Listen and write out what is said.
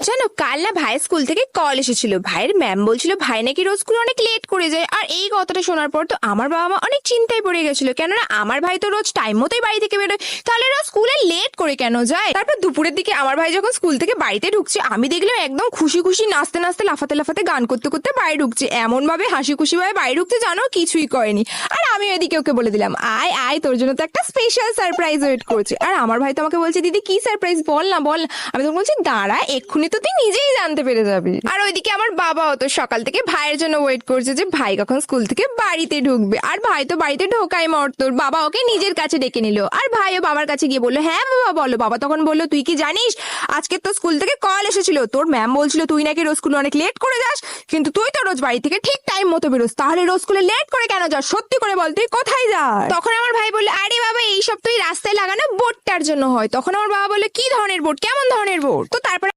জানো কাল না ভাইয়ের স্কুল থেকে কল এসেছিল। ভাইয়ের ম্যাম বলছিল ভাই নাকি রোজ স্কুলে অনেক লেট করে যায়। আর এই কথাটা শোনার পর তো আমার বাবা মা অনেক চিন্তায় পড়ে গেছিল, কেননা আমার ভাই তো রোজ টাইম মতোই বাড়ি থেকে বেরোয়, তাহলে রোজ স্কুলে লেট করে কেন যায়। তারপর দুপুরের দিকে আমার ভাই যখন স্কুল থেকে বাড়িতে ঢুকছে, আমি দেখলাম একদম খুশি খুশি নাচতে নাচতে লাফাতে লাফাতে গান করতে করতে বাড়ি ঢুকছে। এমন ভাবে হাসি খুশি ভাবে বাড়ি ঢুকছে জানো কিছুই করেনি। আর আমি এদিকে ওকে বলে দিলাম আয় আয়, তোর জন্য তো একটা স্পেশাল সারপ্রাইজ ওয়েট করছে। আর আমার ভাই তো আমাকে বলছে দিদি কি সারপ্রাইজ, বল না বল। আমি তো বলছি দাঁড়া, এক্ষুনি তো তুই নিজেই জানতে পেরে যাবি। আর ওইদিকে আমার বাবাও তো সকাল থেকে ভাইয়ের জন্য ওয়েট করছে যে ভাই কখন স্কুল থেকে বাড়িতে ঢুকবে। আর ভাই তো বাড়িতে ঢোকাই মর্তর, বাবা ওকে নিজের কাছে ডেকে নিল। আর ভাইও বাবার কাছে গিয়ে বললো হ্যাঁ বাবা বলো। বাবা তখন বললো তুই কি জানিস আজকে তো স্কুল থেকে কল এসেছিল, তোর ম্যাম বলছিল তুই নাকি রোজ স্কুলে অনেক লেট করে যাস, কিন্তু তুই তো রোজ বাড়ি থেকে ঠিক টাইম মতো বেরোস, তাহলে রোজ স্কুলে লেট করে কেন যাস, সত্যি করে বল তুই কোথায় যাস। তখন আমার ভাই বললো আরে বাবা এইসব তুই রাস্তায় লাগানো বোর্ডটার জন্য হয়। তখন আমার বাবা বললো কি ধরনের বোর্ড, কেমন ধরনের বোর্ড। তো তারপরে